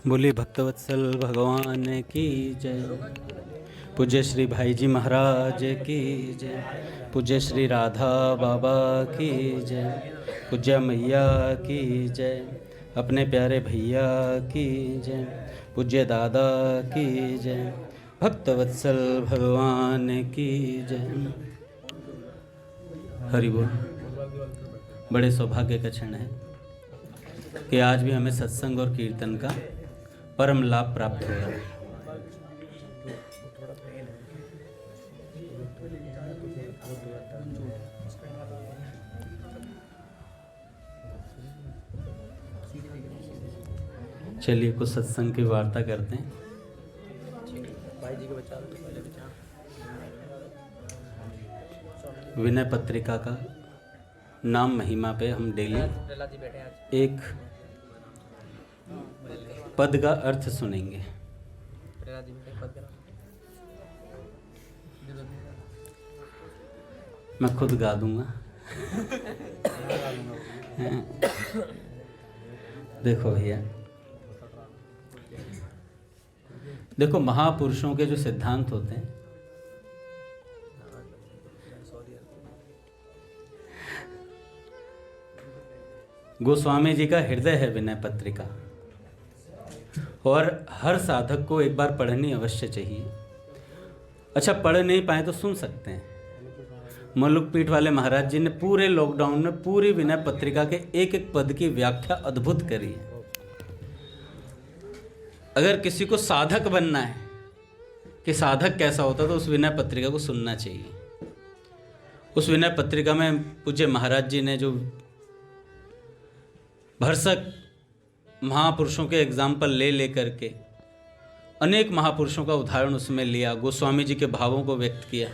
बोलिए भक्तवत्सल भगवान की जय। पूज्य श्री भाई जी महाराज की जय। पूज्य श्री राधा बाबा की जय। पूज्य मैया की जय। अपने प्यारे भैया की जय। पूज्य दादा की जय। भक्तवत्सल भगवान की जय। हरि बोल। बड़े सौभाग्य का क्षण है कि आज भी हमें सत्संग और कीर्तन का परम लाभ प्राप्त हुआ है। चलिए कुछ सत्संग की वार्ता करते हैं। विनय पत्रिका का नाम महिमा पे हम डेली एक पद का अर्थ सुनेंगे। मैं खुद गा दूंगा। देखो भैया, देखो महापुरुषों के जो सिद्धांत होते हैं, गोस्वामी जी का हृदय है विनय पत्रिका, और हर साधक को एक बार पढ़नी अवश्य चाहिए। अच्छा, पढ़ नहीं पाए तो सुन सकते हैं। मलुकपीठ वाले महाराज जी ने पूरे लॉकडाउन में पूरी विनय पत्रिका के एक एक पद की व्याख्या अद्भुत करी है। अगर किसी को साधक बनना है कि साधक कैसा होता तो उस विनय पत्रिका को सुनना चाहिए। उस विनय पत्रिका में पूज्य महाराज जी ने जो भरसक महापुरुषों के एग्जाम्पल ले करके अनेक महापुरुषों का उदाहरण उसमें लिया, गोस्वामी जी के भावों को व्यक्त किया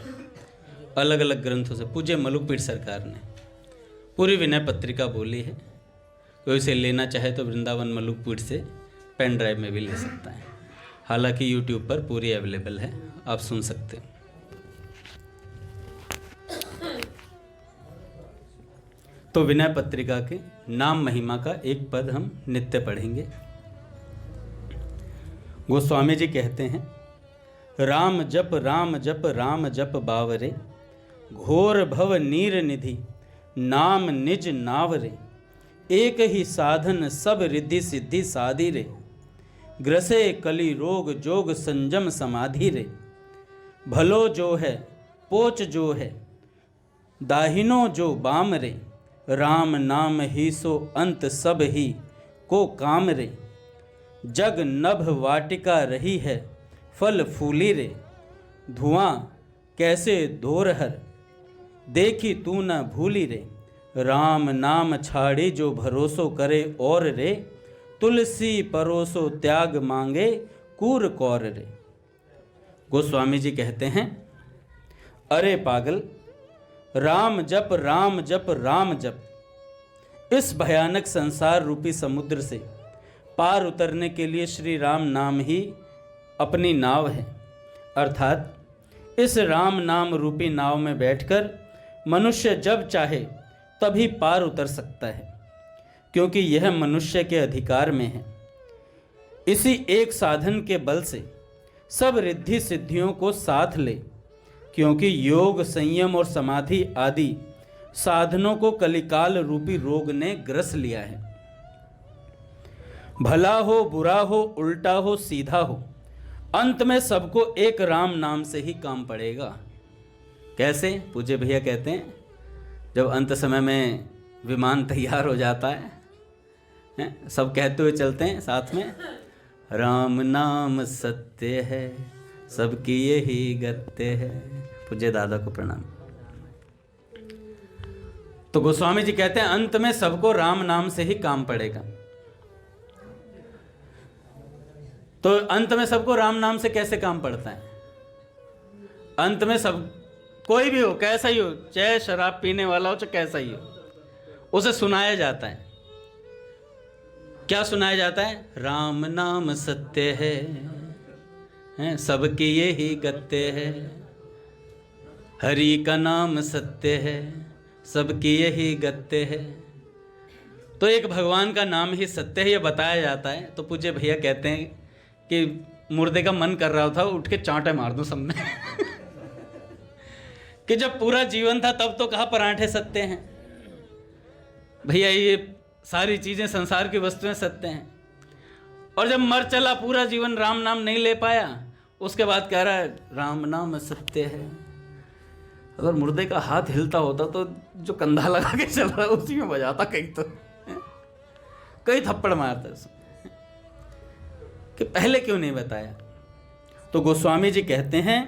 अलग अलग ग्रंथों से। पूज्य मलुकपीठ सरकार ने पूरी विनय पत्रिका बोली है। कोई इसे लेना चाहे तो वृंदावन मलुकपीठ से पेन ड्राइव में भी ले सकता है। हालांकि यूट्यूब पर पूरी अवेलेबल है, आप सुन सकते हैं। तो विनय पत्रिका के नाम महिमा का एक पद हम नित्य पढ़ेंगे। गोस्वामी जी कहते हैं, राम जप राम जप राम जप बावरे, घोर भव नीर निधि नाम निज नावरे, एक ही साधन सब रिद्धि सिद्धि साधी रे, ग्रसे कली रोग जोग संजम समाधि रे, भलो जो है पोच जो है दाहिनो जो बाम रे, राम नाम ही सो अंत सब ही को काम रे, जग नभ वाटिका रही है फल फूली रे, धुआं कैसे धोरहर देखी तू न भूली रे, राम नाम छाड़ी जो भरोसो करे और रे, तुलसी परोसो त्याग मांगे कूर कौर रे। गोस्वामी जी कहते हैं, अरे पागल, राम जप राम जप राम जप। इस भयानक संसार रूपी समुद्र से पार उतरने के लिए श्री राम नाम ही अपनी नाव है। अर्थात इस राम नाम रूपी नाव में बैठकर मनुष्य जब चाहे तभी पार उतर सकता है, क्योंकि यह मनुष्य के अधिकार में है। इसी एक साधन के बल से सब रिद्धि सिद्धियों को साथ ले, क्योंकि योग संयम और समाधि आदि साधनों को कलिकाल रूपी रोग ने ग्रस लिया है। भला हो बुरा हो उल्टा हो सीधा हो, अंत में सबको एक राम नाम से ही काम पड़ेगा। कैसे? पूज्य भैया कहते हैं, जब अंत समय में विमान तैयार हो जाता है, सब कहते हुए चलते हैं साथ में, राम नाम सत्य है सबकी यही गत्य है। पूज्य दादा को प्रणाम। तो गोस्वामी जी कहते हैं, अंत में सबको राम नाम से ही काम पड़ेगा। तो अंत में सबको राम नाम से कैसे काम पड़ता है? अंत में सब, कोई भी हो, कैसा ही हो, चाहे शराब पीने वाला हो चाहे कैसा ही हो, उसे सुनाया जाता है। क्या सुनाया जाता है? राम नाम सत्य है सबकी यही गत्य है, हरि का नाम सत्य है सबकी यही गत्य है। तो एक भगवान का नाम ही सत्य है, ये बताया जाता है। तो पूज्य भैया कहते हैं कि मुर्दे का मन कर रहा था उठ के चांटे मार दूं सब में कि जब पूरा जीवन था तब तो कहा पराठे सत्य हैं। भैया ये सारी चीज़ें संसार की वस्तुएं सत्य हैं, और जब मर चला पूरा जीवन राम नाम नहीं ले पाया, उसके बाद कह रहा है राम नाम सत्य है। अगर मुर्दे का हाथ हिलता होता तो जो कंधा लगा के चल रहा है उसी में बजाता, कई थप्पड़ मारता कि पहले क्यों नहीं बताया। तो गोस्वामी जी कहते हैं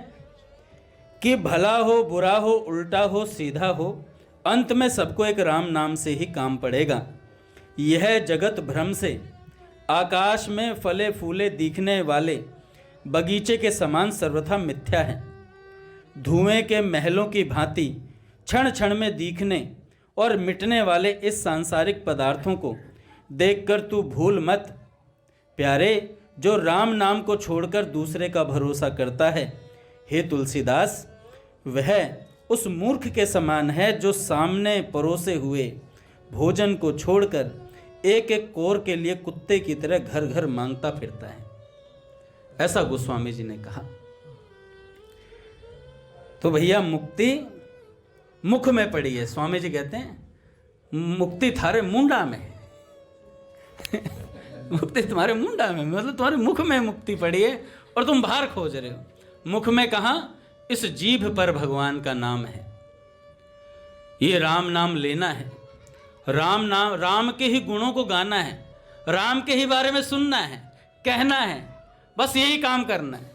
कि भला हो बुरा हो उल्टा हो सीधा हो, अंत में सबको एक राम नाम से ही काम पड़ेगा। यह जगत भ्रम से आकाश में फले फूले दिखने वाले बगीचे के समान सर्वथा मिथ्या है। धुएं के महलों की भांति क्षण क्षण में दिखने और मिटने वाले इस सांसारिक पदार्थों को देखकर तू भूल मत प्यारे, जो राम नाम को छोड़कर दूसरे का भरोसा करता है, हे तुलसीदास, वह उस मूर्ख के समान है जो सामने परोसे हुए भोजन को छोड़कर एक एक कोर के लिए कुत्ते की तरह घर घर मांगता फिरता है। ऐसा गोस्वामी जी ने कहा। तो भैया मुक्ति मुख में पड़ी है। स्वामी जी कहते हैं मुक्ति थारे मुंडा में मुक्ति तुम्हारे मुंडा में, मतलब तुम्हारे मुख में मुक्ति पड़ी है और तुम बाहर खोज रहे हो। मुख में कहाँ? इस जीभ पर भगवान का नाम है। ये राम नाम लेना है, राम नाम, राम के ही गुणों को गाना है, राम के ही बारे में सुनना है, कहना है, बस यही काम करना है।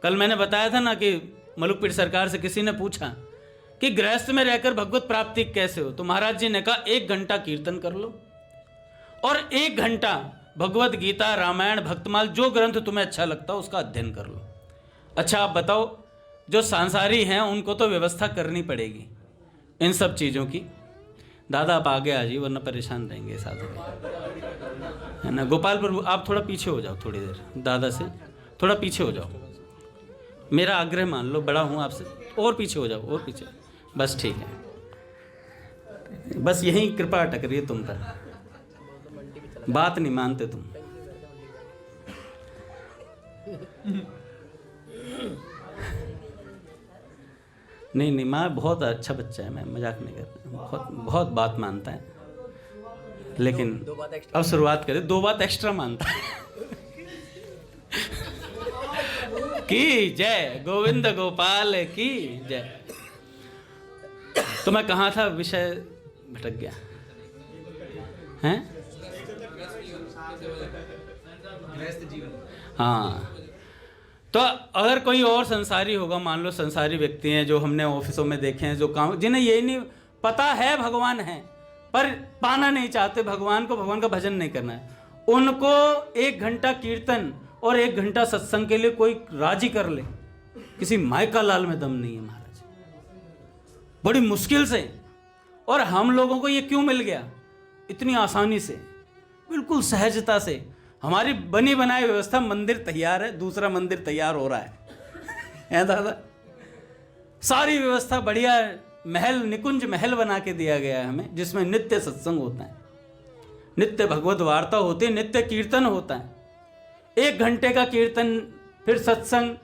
कल मैंने बताया था ना कि मलुकपीठ सरकार से किसी ने पूछा कि गृहस्थ में रहकर भगवत प्राप्ति कैसे हो, तो महाराज जी ने कहा 1 घंटा कीर्तन कर लो और 1 घंटा भगवत गीता, रामायण, भक्तमाल, जो ग्रंथ तुम्हें अच्छा लगता हो उसका अध्ययन कर लो। अच्छा आप बताओ, जो सांसारी हैं उनको तो व्यवस्था करनी पड़ेगी इन सब चीज़ों की। दादा आप आगे आ जाइए वरना परेशान रहेंगे साधु, है ना। गोपाल प्रभु आप थोड़ा पीछे हो जाओ, थोड़ी देर दादा से थोड़ा पीछे हो जाओ, मेरा आग्रह मान लो, बड़ा हूँ आपसे, और पीछे हो जाओ, और पीछे, बस ठीक है। बस यही कृपा अटक रही है तुम पर, बात नहीं मानते तुम। नहीं नहीं, माँ बहुत अच्छा बच्चा है, मैं मजाक नहीं कर रहा, बहुत बहुत बात मानता है, लेकिन अब शुरुआत करें, 2 बात एक्स्ट्रा मानता है। की जय, गोविंद गोपाल की जय। तो मैं कहाँ था, विषय भटक गया हैं। हाँ, तो अगर कोई और संसारी होगा, मान लो संसारी व्यक्ति हैं जो हमने ऑफिसों में देखे हैं, जो काम, जिन्हें ये नहीं पता है भगवान है पर पाना नहीं चाहते भगवान को, भगवान का भजन नहीं करना है, उनको 1 घंटा कीर्तन और 1 घंटा सत्संग के लिए कोई राजी कर ले, किसी मायका लाल में दम नहीं है महाराज, बड़ी मुश्किल से। और हम लोगों को ये क्यों मिल गया इतनी आसानी से, बिल्कुल सहजता से। हमारी बनी बनाई व्यवस्था, मंदिर तैयार है, दूसरा मंदिर तैयार हो रहा है दादा, सारी व्यवस्था बढ़िया, महल, निकुंज महल बना के दिया गया है हमें, जिसमें नित्य सत्संग होता है, नित्य भगवत वार्ता होती है, नित्य कीर्तन होता है, 1 घंटे का कीर्तन फिर सत्संग।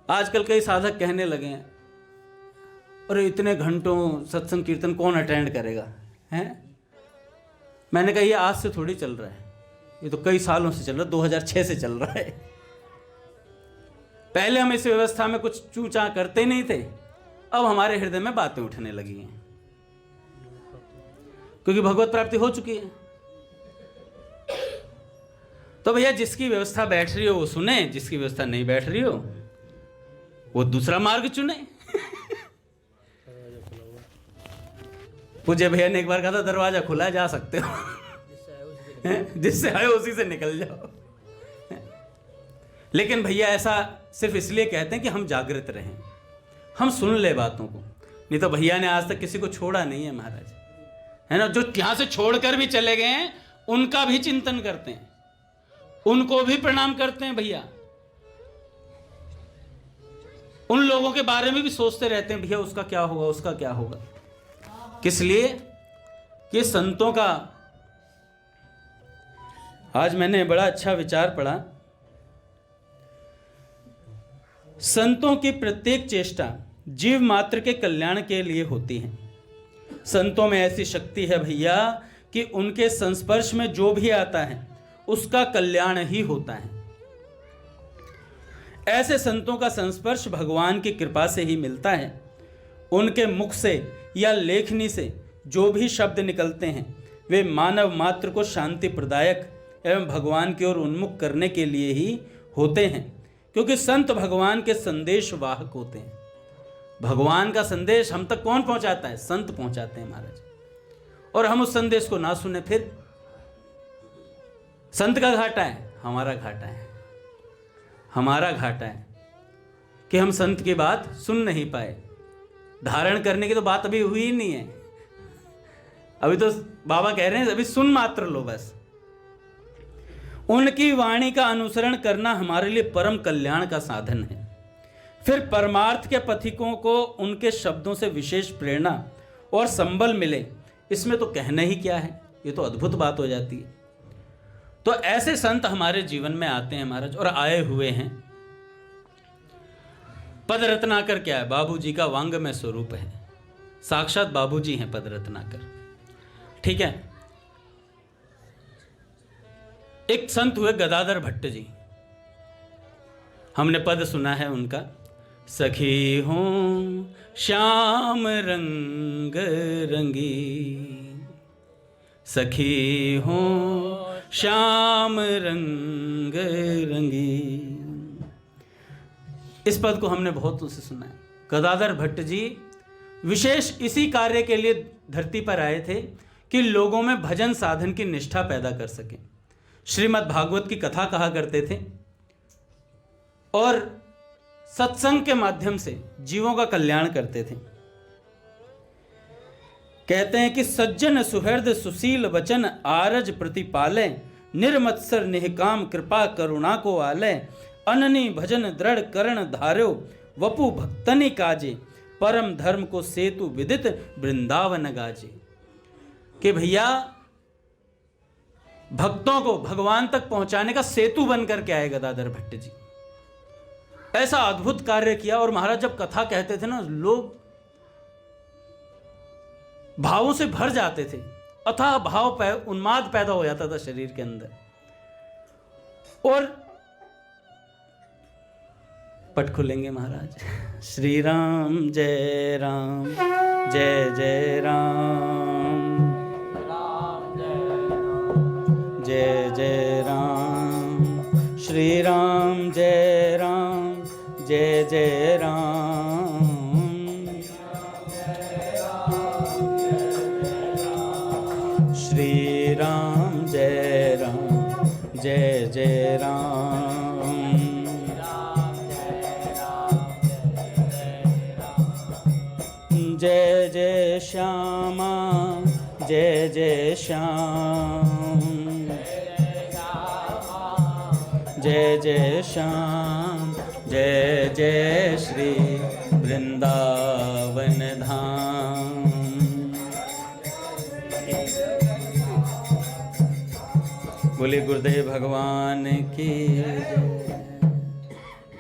आजकल कई साधक कहने लगे हैं अरे इतने घंटों सत्संग कीर्तन कौन अटेंड करेगा, हैं। मैंने कहा ये आज से थोड़ी चल रहा है, ये तो कई सालों से चल रहा है, 2006 से चल रहा है। पहले हम इस व्यवस्था में कुछ चूचा करते नहीं थे, अब हमारे हृदय में बातें उठने लगी हैं, क्योंकि भगवत प्राप्ति हो चुकी है। तो भैया जिसकी व्यवस्था बैठ रही हो वो सुने, जिसकी व्यवस्था नहीं बैठ रही हो वो दूसरा मार्ग चुने। पूज्य भैया ने एक बार कहा था दरवाजा खुला, जा सकते हो, जिससे आए उसी से निकल जाओ। लेकिन भैया ऐसा सिर्फ इसलिए कहते हैं कि हम जागृत रहें, हम सुन ले बातों को, नहीं तो भैया ने आज तक किसी को छोड़ा नहीं है महाराज, है ना। जो यहाँ से छोड़कर भी चले गए हैं उनका भी चिंतन करते हैं, उनको भी प्रणाम करते हैं भैया, उन लोगों के बारे में भी सोचते रहते हैं भैया उसका क्या होगा, उसका क्या होगा, किस लिए कि संतों का, आज मैंने बड़ा अच्छा विचार पढ़ा, संतों की प्रत्येक चेष्टा जीव मात्र के कल्याण के लिए होती है। संतों में ऐसी शक्ति है भैया कि उनके संस्पर्श में जो भी आता है उसका कल्याण ही होता है। ऐसे संतों का संस्पर्श भगवान की कृपा से ही मिलता है। उनके मुख से या लेखनी से जो भी शब्द निकलते हैं वे मानव मात्र को शांति प्रदायक एवं भगवान की ओर उन्मुख करने के लिए ही होते हैं, क्योंकि संत भगवान के संदेश वाहक होते हैं। भगवान का संदेश हम तक कौन पहुंचाता है? संत पहुंचाते हैं महाराज। और हम उस संदेश को ना सुने फिर संत का घाटा है, हमारा घाटा है। हमारा घाटा है कि हम संत की बात सुन नहीं पाए। धारण करने की तो बात अभी हुई ही नहीं है। अभी तो बाबा कह रहे हैं अभी सुन मात्र लो बस। उनकी वाणी का अनुसरण करना हमारे लिए परम कल्याण का साधन है। फिर परमार्थ के पथिकों को उनके शब्दों से विशेष प्रेरणा और संबल मिले, इसमें तो कहना ही क्या है, ये तो अद्भुत बात हो जाती है। तो ऐसे संत हमारे जीवन में आते हैं महाराज, और आए हुए हैं। पद रत्नाकर क्या है? बाबूजी का वांगमय स्वरूप है, साक्षात बाबूजी हैं पद रत्नाकर। ठीक है। एक संत हुए गदाधर भट्ट जी, हमने पद सुना है उनका, सखी हूँ श्याम रंग रंगी, सखी हूँ श्याम रंग रंगी। इस पद को हमने बहुत उनसे सुना है। गदाधर भट्ट जी विशेष इसी कार्य के लिए धरती पर आए थे कि लोगों में भजन साधन की निष्ठा पैदा कर सकें। श्रीमद् भागवत की कथा कहा करते थे और सत्संग के माध्यम से जीवों का कल्याण करते थे। कहते हैं कि सज्जन सुहृद सुशील वचन आरज प्रतिपाले, निर्मत्सर निहकाम कृपा करुणा को आले, अननी भजन दृढ़ करण धार्यो, वपु भक्तनि काजे, परम धर्म को सेतु विदित वृंदावन गाजे। कि भैया भक्तों को भगवान तक पहुंचाने का सेतु बनकर के आए गदाधर भट्ट जी। ऐसा अद्भुत कार्य किया। और महाराज जब कथा कहते थे ना, लोग भावों से भर जाते थे, अथाह भाव उन्माद पैदा हो जाता था शरीर के अंदर। और पट खुलेंगे महाराज, श्री राम जय राम जय जय राम, जय जय राम, श्री राम जय राम जय जय राम, श्री राम जय राम जय जय राम, जय जय श्यामा जय जय श्याम, जय जय श्याम, जय जय श्री वृंदावन धाम। बोले गुरुदेव भगवान की जय,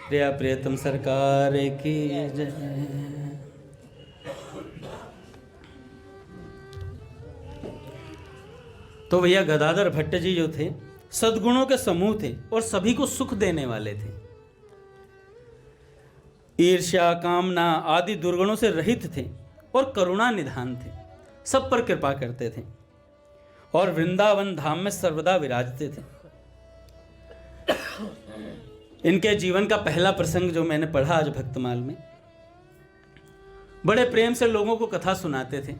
प्रिया प्रियतम सरकार की जय। तो भैया गदाधर भट्ट जी जो थे सद्गुणों के समूह थे और सभी को सुख देने वाले थे। ईर्ष्या कामना आदि दुर्गुणों से रहित थे और करुणा निधान थे, सब पर कृपा करते थे और वृंदावन धाम में सर्वदा विराजते थे। इनके जीवन का पहला प्रसंग जो मैंने पढ़ा आज भक्तमाल में, बड़े प्रेम से लोगों को कथा सुनाते थे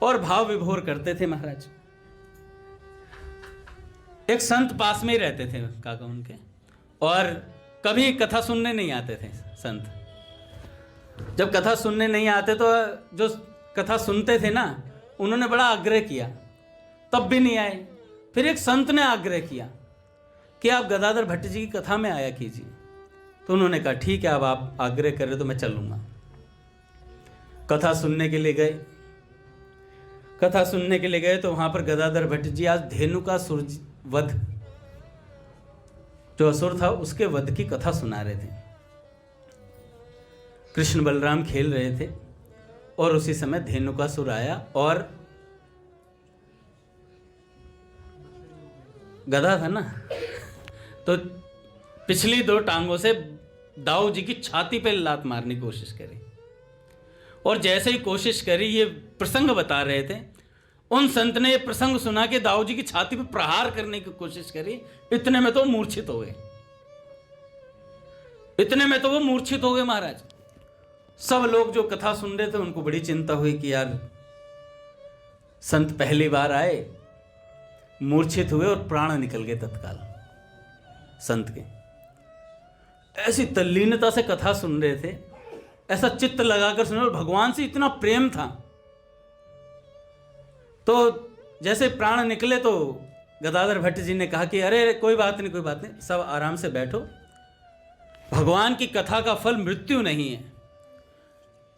और भाव विभोर करते थे महाराज। एक संत पास में ही रहते थे काका उनके, और कभी कथा सुनने नहीं आते थे संत। जब कथा सुनने नहीं आते तो जो कथा सुनते थे ना, उन्होंने बड़ा आग्रह किया, तब भी नहीं आए। फिर एक संत ने आग्रह किया कि आप गदाधर भट्ट जी की कथा में आया कीजिए। तो उन्होंने कहा ठीक है, अब आप आग्रह कर रहे तो मैं चलूंगा। कथा सुनने के लिए गए। कथा सुनने के लिए गए तो वहां पर गदाधर भट्ट जी आज धेनुकासुर वध, जो असुर था उसके वध की कथा सुना रहे थे। कृष्ण बलराम खेल रहे थे और उसी समय धेनुकासुर आया और गधा था ना, तो पिछली 2 टांगों से दाऊ जी की छाती पे लात मारने की कोशिश करी। और जैसे ही कोशिश करी, ये प्रसंग बता रहे थे, उन संत ने ये प्रसंग सुना के दाऊ जी की छाती पे प्रहार करने की कोशिश करी। इतने में तो मूर्छित हो गए, इतने में तो वो मूर्छित हो गए महाराज। सब लोग जो कथा सुन रहे थे उनको बड़ी चिंता हुई कि यार संत पहली बार आए, मूर्छित हुए और प्राण निकल गए तत्काल संत के। ऐसी तल्लीनता से कथा सुन रहे थे, ऐसा चित्त लगाकर सुन रहे, और भगवान से इतना प्रेम था। तो जैसे प्राण निकले तो गदाधर भट्ट जी ने कहा कि अरे कोई बात नहीं, कोई बात नहीं, सब आराम से बैठो, भगवान की कथा का फल मृत्यु नहीं है,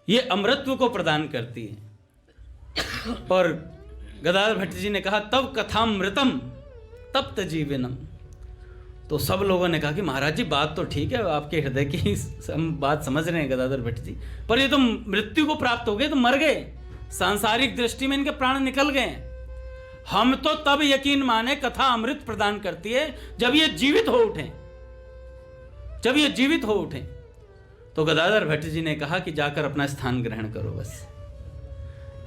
ये अमृतत्व को प्रदान करती है। और गदाधर भट्ट जी ने कहा तब कथामृतम तप्त जीवनम। तो सब लोगों ने कहा कि महाराज जी बात तो ठीक है, आपके हृदय की हम बात समझ रहे हैं गदाधर भट्ट जी, पर ये तो मृत्यु को प्राप्त हो गए, तो मर गए, सांसारिक दृष्टि में इनके प्राण निकल गए। हम तो तब यकीन माने कथा अमृत प्रदान करती है जब ये जीवित हो उठे, जब ये जीवित हो उठे। तो गदाधर भट्ट जी ने कहा कि जाकर अपना स्थान ग्रहण करो। बस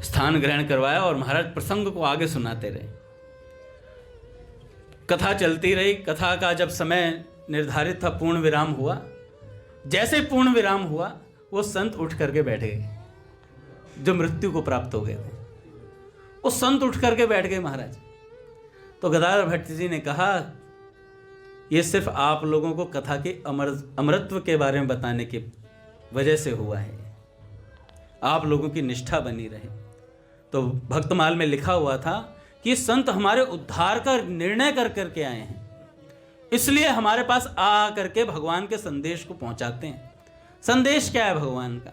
स्थान ग्रहण करवाया और महाराज प्रसंग को आगे सुनाते रहे। कथा चलती रही। कथा का जब समय निर्धारित था, पूर्ण विराम हुआ। जैसे पूर्ण विराम हुआ वो संत उठ करके बैठ गए जो मृत्यु को प्राप्त हो गए थे। वो संत उठ करके बैठ गए महाराज। तो गदाधर भट्ट जी ने कहा ये सिर्फ आप लोगों को कथा के अमरत्व के बारे में बताने की वजह से हुआ है, आप लोगों की निष्ठा बनी रहे। तो भक्तमाल में लिखा हुआ था कि संत हमारे उद्धार का निर्णय कर करके आए हैं, इसलिए हमारे पास आ करके भगवान के संदेश को पहुंचाते हैं। संदेश क्या है भगवान का?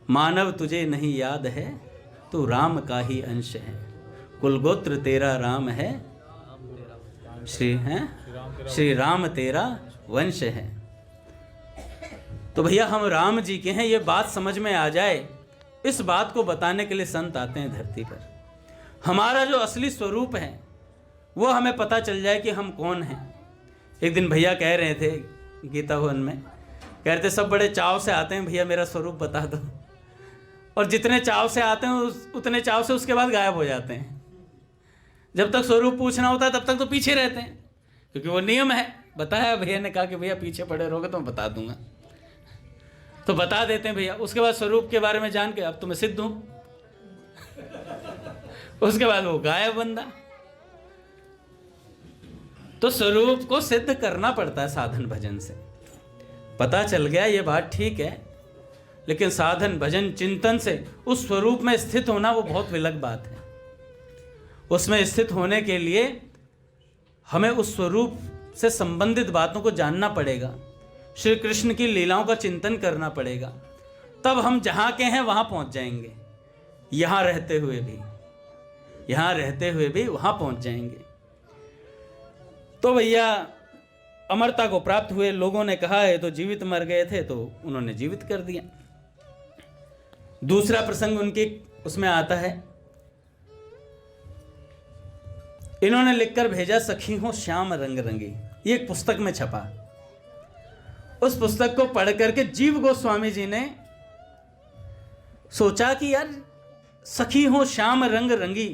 मानव तुझे नहीं याद है, तू राम का ही अंश है, कुलगोत्र तेरा राम है, श्री राम तेरा वंश है। तो भैया हम राम जी के हैं, ये बात समझ में आ जाए, इस बात को बताने के लिए संत आते हैं धरती पर। हमारा जो असली स्वरूप है वो हमें पता चल जाए कि हम कौन हैं। एक दिन भैया कह रहे थे गीता भवन में, कह रहे थे सब बड़े चाव से आते हैं भैया मेरा स्वरूप बता दो, और जितने चाव से आते हैं उतने चाव से उसके बाद गायब हो जाते हैं। जब तक स्वरूप पूछना होता है तब तक तो पीछे रहते हैं, क्योंकि वो नियम है। बताया भैया ने कहा कि भैया पीछे पड़े रहोगे तो मैं बता दूंगा, तो बता देते हैं भैया। उसके बाद स्वरूप के बारे में जान के अब तो मैं सिद्ध हूं, उसके बाद वो गायब बंदा। तो स्वरूप को सिद्ध करना पड़ता है साधन भजन से। पता चल गया ये बात ठीक है, लेकिन साधन भजन चिंतन से उस स्वरूप में स्थित होना वो बहुत विलग बात है। उसमें स्थित होने के लिए हमें उस स्वरूप से संबंधित बातों को जानना पड़ेगा, श्री कृष्ण की लीलाओं का चिंतन करना पड़ेगा, तब हम जहाँ के हैं वहाँ पहुँच जाएंगे। यहाँ रहते हुए भी वहाँ पहुँच जाएंगे। तो भैया अमरता को प्राप्त हुए। लोगों ने कहा है तो जीवित मर गए थे, तो उन्होंने जीवित कर दिया। दूसरा प्रसंग उनके उसमें आता है, इन्होंने लिखकर भेजा सखी हो श्याम रंग रंगी, ये एक पुस्तक में छपा। उस पुस्तक को पढ़ करके जीव गोस्वामी जी ने सोचा कि यार सखी हो श्याम रंग रंगी,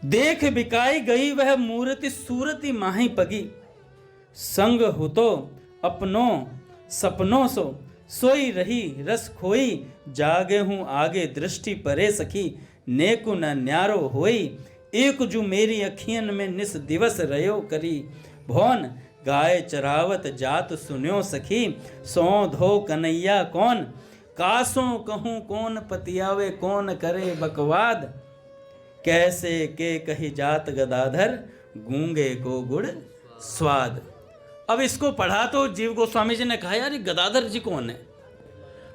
देख बिकाई गई वह मूर्ति सूरति माही पगी, संग हो तो अपनों सपनों सो सोई रही रस खोई, जागे हूँ आगे दृष्टि परे सखी, नेकु न न्यारो होई, एक जू मेरी अखियन में निस दिवस रयो करी, भौन गाय चरावत जात सुन्यो सखी, सौ धो कन्हैया कौन, कासों कहूँ कौन पतियावे कौन करे बकवाद, कैसे के कही जात गदाधर गूंगे को गुड़ स्वाद। अब इसको पढ़ा तो जीव गोस्वामी जी ने कहा यार ये गदाधर जी कौन है।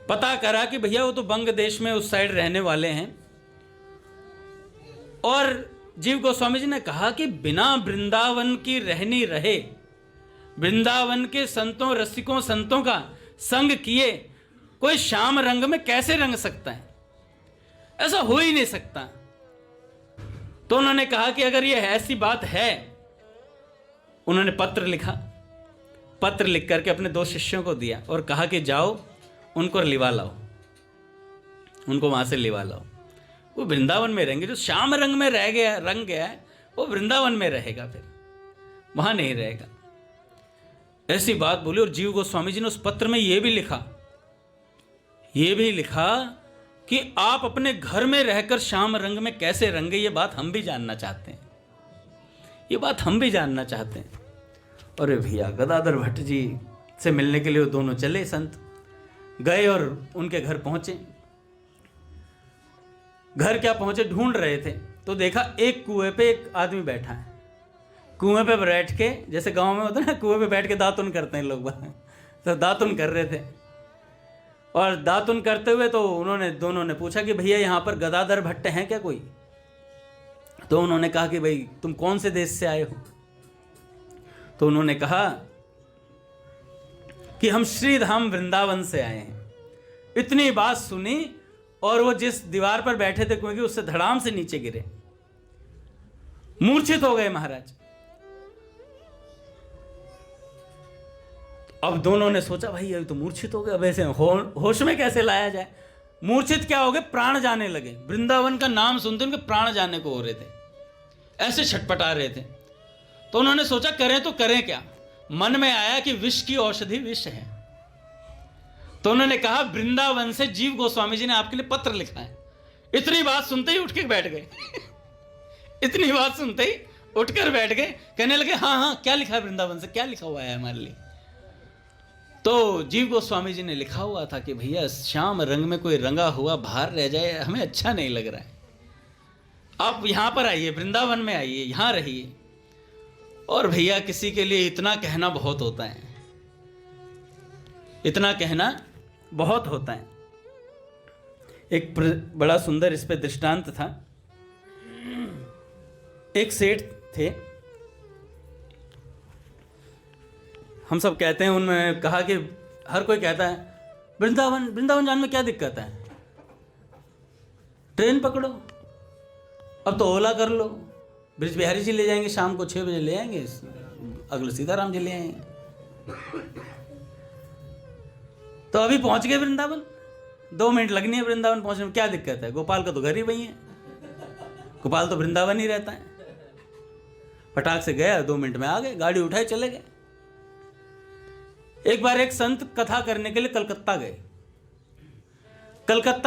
पता करा कि भैया वो तो बंग देश में उस साइड रहने वाले हैं। और जीव गोस्वामी जी ने कहा कि बिना वृंदावन की रहनी रहे, वृंदावन के संतों रसिकों संतों का संग किए कोई श्याम रंग में कैसे रंग सकता है, ऐसा हो ही नहीं सकता। तो उन्होंने कहा कि अगर ये ऐसी बात है, उन्होंने पत्र लिखा, पत्र लिख करके अपने 2 शिष्यों को दिया और कहा कि जाओ उनको लिवा लाओ, उनको वहां से लिवा लाओ। वो वृंदावन में रहेंगे। जो श्याम रंग में रह गया रंग गया है वो वृंदावन में रहेगा, फिर वहां नहीं रहेगा। ऐसी बात बोली। और जीव गोस्वामी जी ने उस पत्र में यह भी लिखा कि आप अपने घर में रहकर श्याम रंग में कैसे रंगे, ये बात हम भी जानना चाहते हैं, ये बात हम भी जानना चाहते हैं। अरे भैया गदाधर भट्ट जी से मिलने के लिए वो दोनों चले, संत गए और उनके घर पहुंचे। घर क्या पहुंचे, ढूंढ रहे थे तो देखा एक कुएं पे एक आदमी बैठा है। कुएं पे बैठ के, जैसे गांव में होता है ना, कुएं पे बैठ के दातुन करते हैं लोग, तो दातुन कर रहे थे। और दातुन करते हुए तो दोनों ने पूछा कि भैया यहाँ पर गदाधर भट्ट हैं क्या कोई। तो उन्होंने कहा कि भाई तुम कौन से देश से आए हो। तो उन्होंने कहा कि हम श्रीधाम वृंदावन से आए हैं। इतनी बात सुनी और वो जिस दीवार पर बैठे थे क्योंकि उससे धड़ाम से नीचे गिरे, मूर्छित हो गए महाराज। अब दोनों ने सोचा भाई अभी तो मूर्छित हो गए, अब ऐसे होश में कैसे लाया जाए। मूर्छित क्या हो गए, प्राण जाने लगे। वृंदावन का नाम सुनते उनके प्राण जाने को हो रहे थे, ऐसे छटपटा रहे थे। तो उन्होंने सोचा करें तो करें क्या। मन में आया कि विष की औषधि विष है। तो उन्होंने कहा वृंदावन से जीव गोस्वामी जी ने आपके लिए पत्र लिखा है। इतनी बात सुनते ही उठ के बैठ गए इतनी बात सुनते ही उठकर बैठ गए, कहने लगे हाँ हाँ क्या लिखा है, वृंदावन से क्या लिखा हुआ है हमारे लिए। तो जीव गोस्वामी जी ने लिखा हुआ था कि भैया श्याम रंग में कोई रंगा हुआ बाहर रह जाए हमें अच्छा नहीं लग रहा है, आप यहां पर आइए, वृंदावन में आइए, यहां रहिए। और भैया किसी के लिए इतना कहना बहुत होता है, इतना कहना बहुत होता है। एक बड़ा सुंदर इस पे दृष्टांत था। एक सेठ थे, हम सब कहते हैं, उन्होंने कहा कि हर कोई कहता है वृंदावन जाने में क्या दिक्कत है, ट्रेन पकड़ो, अब तो ओला कर लो, ब्रिज बिहारी जी ले जाएंगे, शाम को 6 बजे ले आएंगे, अगले सीताराम जी ले आएंगे। तो अभी पहुंच गए वृंदावन, 2 मिनट लगनी है वृंदावन पहुंचने में, क्या दिक्कत है। गोपाल का तो घर ही वही है, गोपाल तो वृंदावन ही रहता है। फटाक से गया, 2 मिनट में आ गए, गाड़ी उठाए चले गए। एक बार एक संत कथा करने के लिए कलकत्ता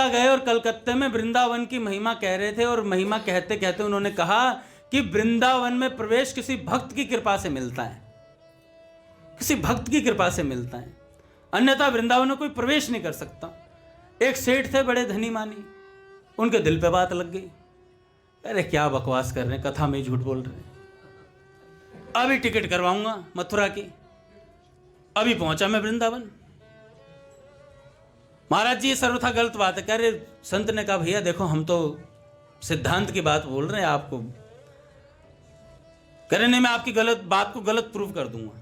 गए और कलकत्ते में वृंदावन की महिमा कह रहे थे। और महिमा कहते कहते उन्होंने कहा कि वृंदावन में प्रवेश किसी भक्त की कृपा से मिलता है, किसी भक्त की कृपा से मिलता है, अन्यथा वृंदावन में कोई प्रवेश नहीं कर सकता। एक सेठ थे बड़े धनी मानी, उनके दिल पे बात लग गई, अरे क्या बकवास कर रहे हैं, कथा में झूठ बोल रहे हैं, अभी टिकट करवाऊंगा मथुरा की, अभी पहुंचा मैं वृंदावन। महाराज जी ये सर्वथा गलत बात है। कह रहे संत ने कहा भैया देखो हम तो सिद्धांत की बात बोल रहे हैं, आपको कह रहे नहीं मैं आपकी गलत बात को गलत प्रूव कर दूंगा।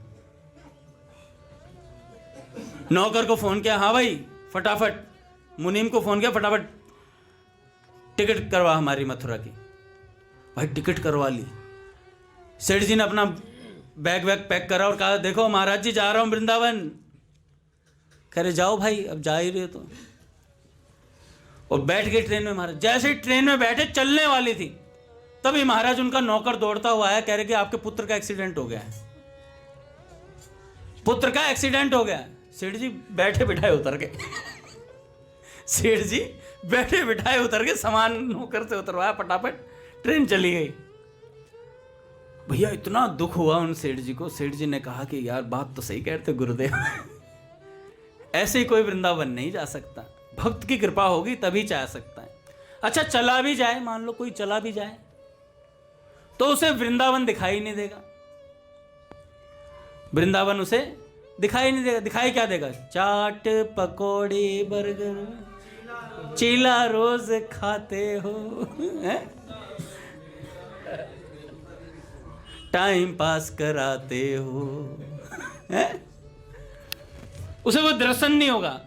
नौकर को फोन किया, हाँ भाई फटाफट, मुनीम को फोन किया, फटाफट टिकट करवा हमारी मथुरा की। भाई टिकट करवा ली। सेठ जी ने अपना बैग पैक करा और कहा देखो महाराज जी जा रहा हूं वृंदावन। कह रहे जाओ भाई, अब जा ही रहे तो। और बैठ गए ट्रेन में महाराज। जैसे ही ट्रेन में बैठे चलने वाली थी तभी महाराज उनका नौकर दौड़ता हुआ आया, कह रहे कि आपके पुत्र का एक्सीडेंट हो गया है, पुत्र का एक्सीडेंट हो गया है। सेठ जी बैठे बिठाए उतर गए सेठ जी बैठे बिठाए उतर गए, सामान नौकर से उतरवाया, फटाफट ट्रेन चली गई। भैया इतना दुख हुआ उन सेठ जी को। सेठ जी ने कहा कि यार बात तो सही कहते गुरुदेव ऐसे ही कोई वृंदावन नहीं जा सकता, भक्त की कृपा होगी तभी जा सकता है। अच्छा चला भी जाए, मान लो कोई चला भी जाए तो उसे वृंदावन दिखाई नहीं देगा। वृंदावन उसे दिखाई नहीं देगा। दिखाई क्या देगा? चाट पकौड़े बर्गर चीला रोज खाते हो, टाइम पास कराते हो, उसे वो दर्शन नहीं होगा।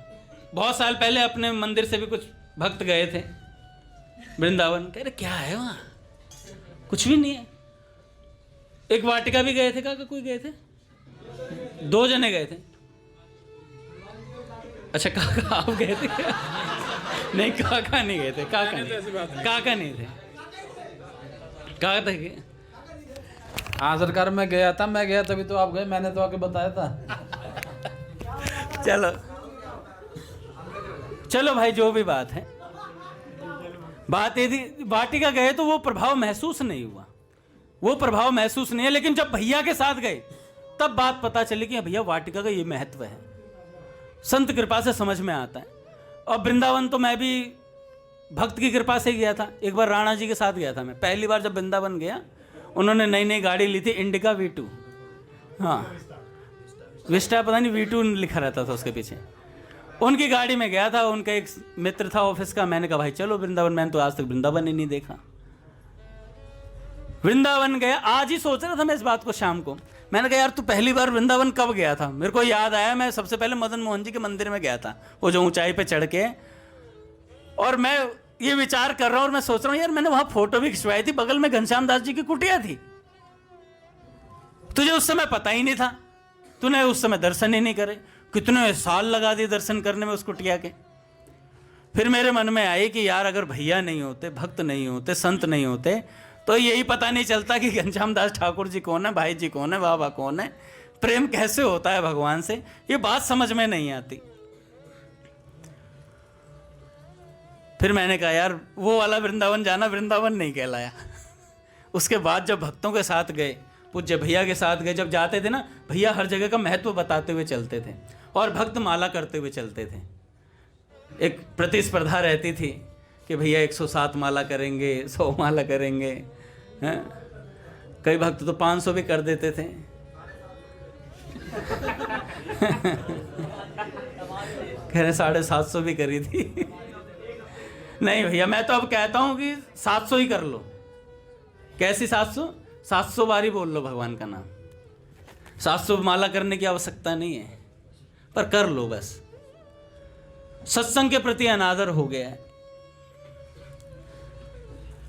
बहुत साल पहले अपने मंदिर से भी कुछ भक्त गए थे वृंदावन, कह रहे क्या है वहां, कुछ भी नहीं है। एक वाटिका भी गए थे, काका कोई गए थे, 2 जने गए थे। अच्छा काका आप गए थे क्या? नहीं काका नहीं गए थे, काका नहीं थे, काका थे। हाँ सरकार मैं गया था, मैं गया तभी तो आप गए, मैंने तो आके बताया था। चलो चलो भाई, जो भी बात है, बात ये थी वाटिका गए तो वो प्रभाव महसूस नहीं हुआ, वो प्रभाव महसूस नहीं है। लेकिन जब भैया के साथ गए तब बात पता चली कि भैया वाटिका का ये महत्व है, संत कृपा से समझ में आता है। और वृंदावन तो मैं भी भक्त की कृपा से गया था। एक बार राणा जी के साथ गया था मैं, पहली बार जब वृंदावन गया। उन्होंने नई नई गाड़ी ली थी, इंडिका V2, हाँ विस्टा पता नहीं V2 लिखा रहता था उसके पीछे। उनकी गाड़ी में गया था, उनका एक मित्र था ऑफिस का। मैंने कहा भाई चलो वृंदावन, मैंने तो आज तक वृंदावन ही नहीं देखा। वृंदावन गया, आज ही सोच रहा था मैं इस बात को शाम को। मैंने कहा यार तू पहली बार वृंदावन कब गया था? मेरे को याद आया मैं सबसे पहले मदन मोहन जी के मंदिर में गया था, वो जो ऊंचाई पे चढ़ के। और मैं ये विचार कर रहा हूं और मैं सोच रहा हूं यार मैंने वहां फोटो भी खिंचवाई थी, बगल में घनश्याम दास जी की कुटिया थी। तुझे उस समय पता ही नहीं था, तूने उस समय दर्शन ही नहीं करे। कितने साल लगा दिए दर्शन करने में उस कुटिया के। फिर मेरे मन में आई कि यार अगर भैया नहीं होते, भक्त नहीं होते, संत नहीं होते, तो यही पता नहीं चलता कि घनश्याम दास ठाकुर जी कौन है, भाई जी कौन है, बाबा कौन है, प्रेम कैसे होता है भगवान से। ये बात समझ में नहीं आती। फिर मैंने कहा यार वो वाला वृंदावन जाना वृंदावन नहीं कहलाया। उसके बाद जब भक्तों के साथ गए, पूज्य भैया के साथ गए, जब जाते थे ना, भैया हर जगह का महत्व बताते हुए चलते थे और भक्त माला करते हुए चलते थे। एक प्रतिस्पर्धा रहती थी कि भैया 107 माला करेंगे, 100 माला करेंगे, हैं? कई भक्त तो 500 भी कर देते थे। कह रहे 750 भी करी थी। नहीं भैया मैं तो अब कहता हूं कि 700 ही कर लो। कैसी 700? 700 बारी बोल लो भगवान का नाम। 700 माला करने की आवश्यकता नहीं है, पर कर लो बस। सत्संग के प्रति अनादर हो गया है।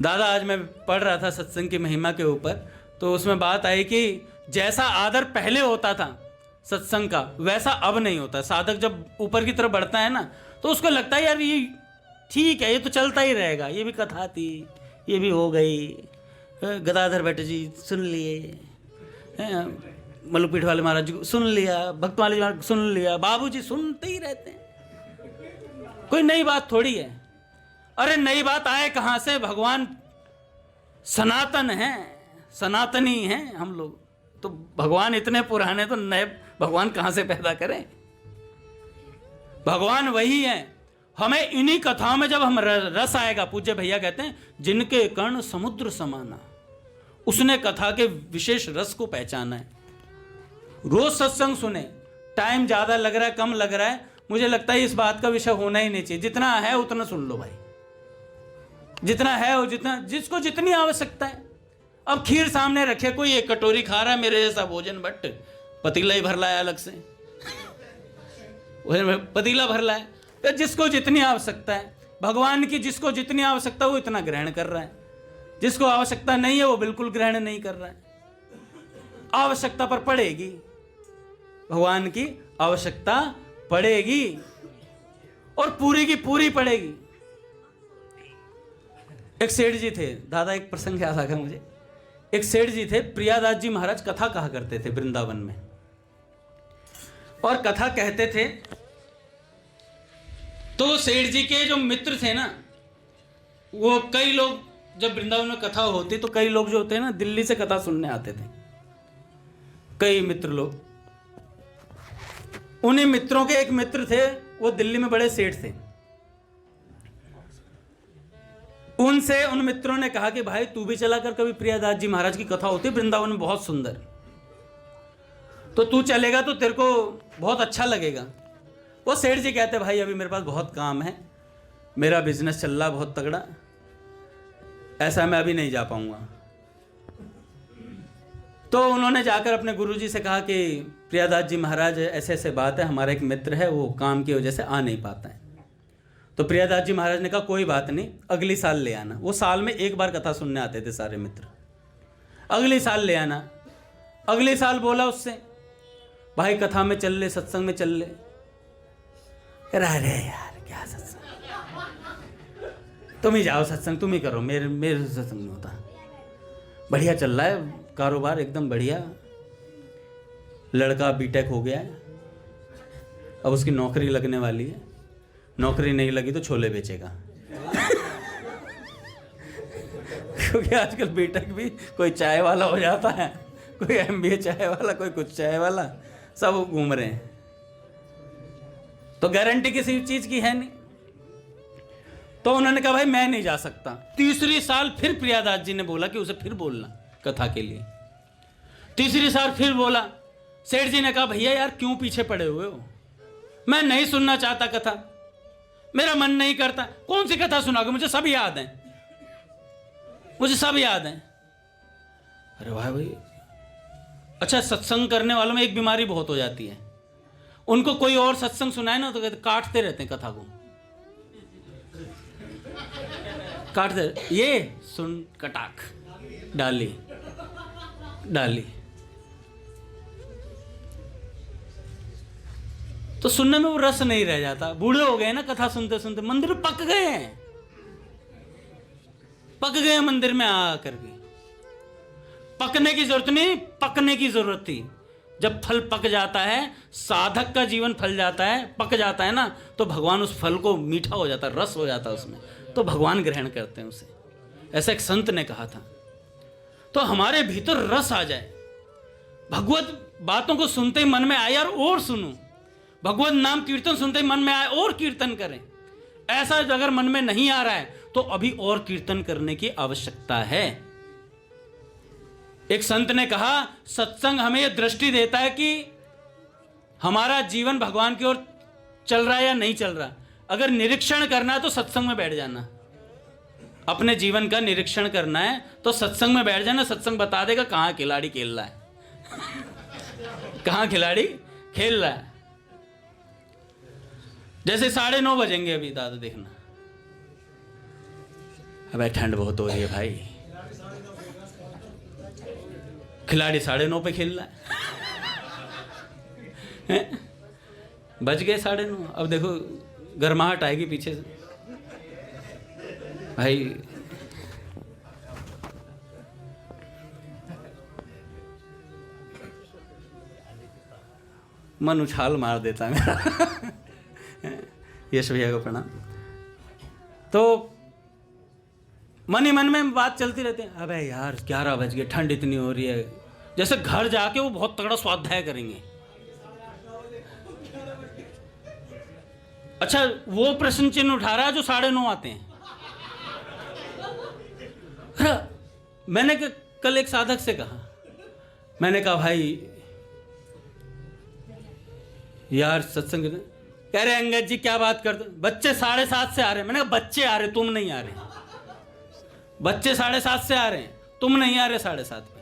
दादा आज मैं पढ़ रहा था सत्संग की महिमा के ऊपर, तो उसमें बात आई कि जैसा आदर पहले होता था सत्संग का, वैसा अब नहीं होता। साधक जब ऊपर की तरफ बढ़ता है ना, तो उसको लगता है यार ये ठीक है, ये तो चलता ही रहेगा, ये भी कथा थी, ये भी हो गई, गदाधर भट्ट जी सुन लिए, मलुपीठ वाले महाराज जी सुन लिया, भक्त वाले महाराज सुन लिया, बाबू जी सुनते ही रहते हैं। कोई नई बात थोड़ी है। अरे नई बात आए कहां से? भगवान सनातन है, सनातनी हैं हम लोग। तो भगवान इतने पुराने, तो नए भगवान कहां से पैदा करें? भगवान वही है। हमें इन्हीं कथाओं में जब हम रस आएगा, पूज्य भैया कहते हैं जिनके कर्ण समुद्र समाना, उसने कथा के विशेष रस को पहचाना है। रोज सत्संग सुने, टाइम ज्यादा लग रहा है, कम लग रहा है, मुझे लगता है इस बात का विषय होना ही नहीं चाहिए। जितना है उतना सुन लो भाई, जितना है वो, जितना जिसको जितनी आवश्यकता है। अब खीर सामने रखे, कोई एक कटोरी खा रहा है मेरे जैसा भोजन भट्ट, पतीला ही भर लाया अलग से, पतीला भर लाया। तो जिसको जितनी आवश्यकता है, भगवान की जिसको जितनी आवश्यकता है वो इतना ग्रहण कर रहा है, जिसको आवश्यकता नहीं है वो बिल्कुल ग्रहण नहीं कर रहा है। आवश्यकता पर पड़ेगी, भगवान की आवश्यकता पड़ेगी और पूरी की पूरी पड़ेगी। एक सेठ जी थे, दादा एक प्रसंग याद आ गया मुझे। एक सेठ जी थे, प्रियादास जी महाराज कथा कहा करते थे वृंदावन में, और कथा कहते थे। तो सेठ जी के जो मित्र थे ना, वो कई लोग, जब वृंदावन में कथा होती तो कई लोग जो होते हैं ना, दिल्ली से कथा सुनने आते थे, कई मित्र लोग। उन्हीं मित्रों के एक मित्र थे, वो दिल्ली में बड़े सेठ थे। उनसे उन मित्रों ने कहा कि भाई तू भी चला कर, कभी प्रियादास जी महाराज की कथा होती वृंदावन में बहुत सुंदर। तो तू चलेगा तो तेरे को बहुत अच्छा लगेगा। वो सेठ जी कहते भाई अभी मेरे पास बहुत काम है, मेरा बिजनेस चल रहा बहुत तगड़ा, ऐसा मैं अभी नहीं जा पाऊंगा। तो उन्होंने जाकर अपने गुरुजी से कहा कि प्रियादास जी महाराज ऐसे ऐसे बात है, हमारा एक मित्र है वो काम की वजह से आ नहीं पाता है। तो प्रियादास जी महाराज ने कहा कोई बात नहीं, अगली साल ले आना। वो साल में एक बार कथा सुनने आते थे सारे मित्र, अगली साल ले आना। अगले साल बोला उससे भाई कथा में चल ले, सत्संग में चल ले। अरे यार क्या सत्संग, तुम ही जाओ सत्संग, तुम ही करो, मेरे सत्संग नहीं होता। बढ़िया चल रहा है कारोबार एकदम बढ़िया, लड़का बीटेक हो गया है, अब उसकी नौकरी लगने वाली है, नौकरी नहीं लगी तो छोले बेचेगा। क्योंकि आजकल बीटेक भी कोई चाय वाला हो जाता है, कोई एमबीए चाय वाला, कोई कुछ चाय वाला, सब घूम रहे हैं। तो गारंटी किसी चीज की है नहीं। तो उन्होंने कहा भाई मैं नहीं जा सकता। तीसरी साल फिर प्रियादास जी ने बोला कि उसे फिर बोलना कथा के लिए। तीसरी साल फिर बोला। सेठ जी ने कहा भैया यार क्यों पीछे पड़े हुए हो, मैं नहीं सुनना चाहता कथा, मेरा मन नहीं करता। कौन सी कथा सुनाओगे, मुझे सब याद है, मुझे सब याद है। अरे भाई अच्छा, सत्संग करने वालों में एक बीमारी बहुत हो जाती है, उनको कोई और सत्संग सुनाए ना तो कहते काटते रहते हैं कथा को, काटते, ये सुन कटाक डाली डाली। तो सुनने में वो रस नहीं रह जाता। बूढ़े हो गए ना कथा सुनते सुनते, मंदिर में पक गए हैं, पक गए मंदिर में आकर के। पकने की जरूरत नहीं, पकने की जरूरत थी। जब फल पक जाता है, साधक का जीवन फल जाता है, पक जाता है ना, तो भगवान उस फल को मीठा हो जाता है, रस हो जाता है उसमें, तो भगवान ग्रहण करते हैं उसे। ऐसा एक संत ने कहा था। तो हमारे भीतर रस आ जाए, भगवत बातों को सुनते ही मन में आए यार और सुनूं, भगवत नाम कीर्तन सुनते ही मन में आए और कीर्तन करें। ऐसा अगर मन में नहीं आ रहा है तो अभी और कीर्तन करने की आवश्यकता है। एक संत ने कहा सत्संग हमें यह दृष्टि देता है कि हमारा जीवन भगवान की ओर चल रहा है या नहीं चल रहा। अगर निरीक्षण करना है तो सत्संग में बैठ जाना, अपने जीवन का निरीक्षण करना है तो सत्संग में बैठ जाना। सत्संग बता देगा कहां खिलाड़ी खेल रहा है, कहां खिलाड़ी खेल रहा है। जैसे 9:30 बजेंगे अभी, दादा देखना, अबे ठंड बहुत हो रही है भाई, खिलाड़ी 9:30 पे खेल रहा है। बज गए 9:30, अब देखो गर्माहट आएगी पीछे से भाई। मन उछाल मार देता मेरा। यश भैया को प्रणाम। तो मन ही मन में बात चलती रहती है, अबे यार 11 बज गए, ठंड इतनी हो रही है। जैसे घर जाके वो बहुत तगड़ा स्वाध्याय करेंगे। अच्छा वो प्रश्न चिन्ह उठा रहा है जो 9:30 आते हैं। मैंने कल एक साधक से कहा, मैंने कहा भाई यार सत्संग, कह रहे अंगद जी क्या बात करते, बच्चे 7:30 से आ रहे हैं। मैंने कहा बच्चे आ रहे, तुम नहीं आ रहे। बच्चे 7:30 से आ रहे हैं, तुम नहीं आ रहे 7:30 पे।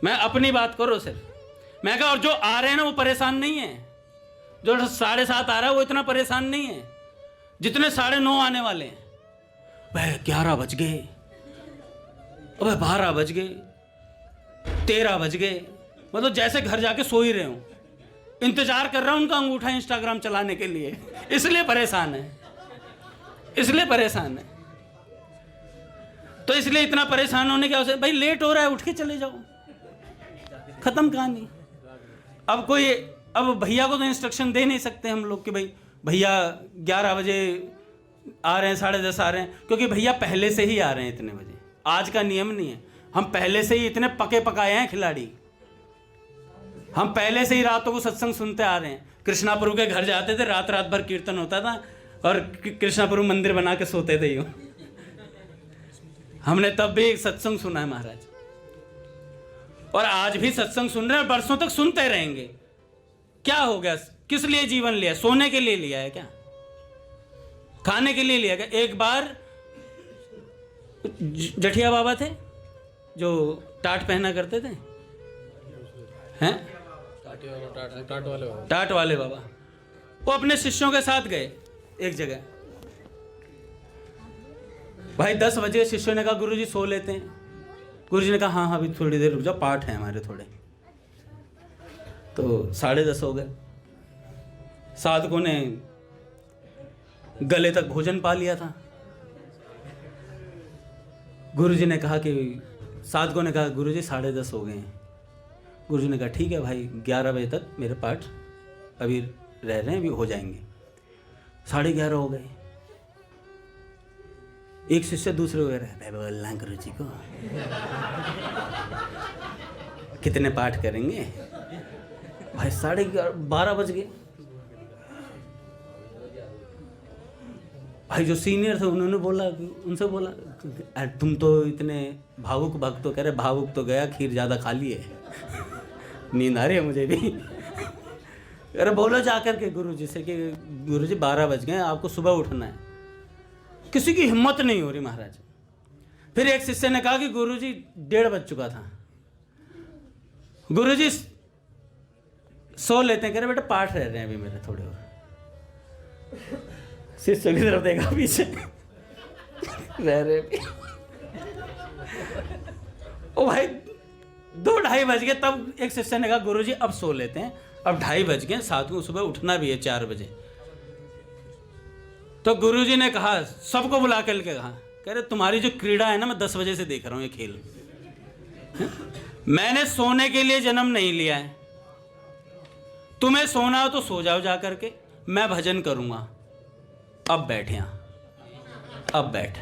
मैं अपनी बात करो सिर्फ। मैं कहा और जो आ रहे हैं ना वो परेशान नहीं है, जो 7:30 आ रहा है वो इतना परेशान नहीं है जितने 9:30 आने वाले हैं। भाई 11 बज गए, अबे 12 बज गए, 13 बज गए, मतलब जैसे घर जाके सो ही रहे हूं, इंतजार कर रहा हूं उनका अंगूठा इंस्टाग्राम चलाने के लिए। इसलिए परेशान है, इसलिए परेशान है। तो इसलिए इतना परेशान होने की आवश्यकता, भाई लेट हो रहा है उठ के चले जाओ, खत्म कहानी। अब भैया को तो इंस्ट्रक्शन दे नहीं सकते हम लोग कि भाई भैया 11 बजे आ रहे हैं, 10:30 आ रहे हैं, क्योंकि भैया पहले से ही आ रहे हैं इतने बजे। आज का नियम नहीं है, हम पहले से ही इतने पके पकाए हैं खिलाड़ी, हम पहले से ही रातों को सत्संग सुनते आ रहे हैं। कृष्णापुरु के घर जाते थे, रात रात भर कीर्तन होता था और कृष्णापुरु मंदिर बना के सोते थे यूं। हमने तब भी सत्संग सुना है महाराज। और आज भी सत्संग सुन रहे हैं, बरसों तक सुनते रहेंगे। क्या हो गया? किस लिए जीवन लिया? सोने के लिए लिया है क्या? खाने के लिए लिया क्या? एक बार जठिया बाबा थे जो टाट पहना करते थे, हैं? टाट वाले बाबा, वो अपने शिष्यों के साथ गए एक जगह। भाई 10 बजे शिष्यों ने कहा गुरुजी सो लेते हैं। गुरुजी ने कहा हाँ हाँ अभी थोड़ी देर रुक जाओ, पाठ है हमारे थोड़े। तो 10:30 हो गए। साधकों ने गले तक भोजन पा लिया था। गुरुजी ने कहा कि साधकों ने कहा गुरुजी 10:30 हो गए हैं। गुरुजी ने कहा ठीक है भाई 11 बजे तक मेरे पाठ अभी रह रहे हैं, अभी हो जाएंगे। 11:30 हो गए। एक शिष्य दूसरे को कह रहा है बोलना गुरुजी को कितने पाठ करेंगे? भाई 12:30 बज गए। भाई जो सीनियर थे उन्होंने उनसे बोला तुम तो इतने भावुक भक्त हो। कह रहे भावुक तो गया, खीर ज़्यादा खा ली है। नींद आ रही है मुझे भी। अरे बोलो जाकर के गुरुजी से कि गुरुजी 12 बज गए, आपको सुबह उठना है। किसी की हिम्मत नहीं हो रही महाराज। फिर एक शिष्य ने कहा कि गुरुजी 1:30 बज चुका था, गुरुजी सो लेते हैं। कह रहे बेटा पाठ रह रहे हैं अभी मेरे थोड़े और। शिष्य की तरफ देखा पीछे रह रहे ओ भाई 2-2:30 बज गए। तब एक शिष्य ने कहा गुरुजी अब सो लेते हैं, अब 2:30 बज गए, साथ में सुबह उठना भी है 4 बजे। तो गुरुजी ने कहा, सबको बुला कर के कहा, कह रहे तुम्हारी जो क्रीड़ा है ना मैं 10 बजे से देख रहा हूं ये खेल। मैंने सोने के लिए जन्म नहीं लिया है। तुम्हें सोना हो तो सो जाओ जा करके, मैं भजन करूंगा। अब बैठ यहां, अब बैठ।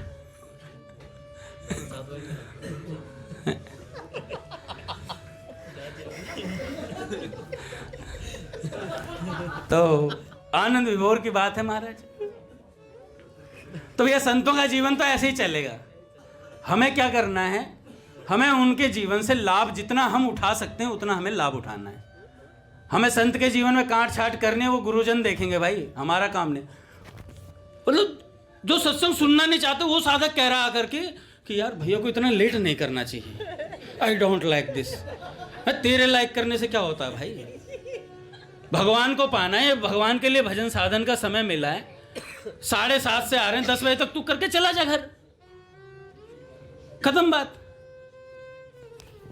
तो आनंद विभोर की बात है महाराज। तो भैया संतों का जीवन तो ऐसे ही चलेगा। हमें क्या करना है? हमें उनके जीवन से लाभ जितना हम उठा सकते हैं उतना हमें लाभ उठाना है। हमें संत के जीवन में काट छाट करनी है, वो गुरुजन देखेंगे भाई, हमारा काम नहीं। मतलब जो सत्संग सुनना नहीं चाहते वो साधक कह रहा आकर के कि यार भैया को इतना लेट नहीं करना चाहिए, आई डोंट लाइक दिस। तेरे लाइक करने से क्या होता है भाई? भगवान को पाना है, भगवान के लिए भजन साधन का समय मिला है। 7:30 से आ रहे हैं, 10 बजे तक तू करके चला जा घर, खत्म बात।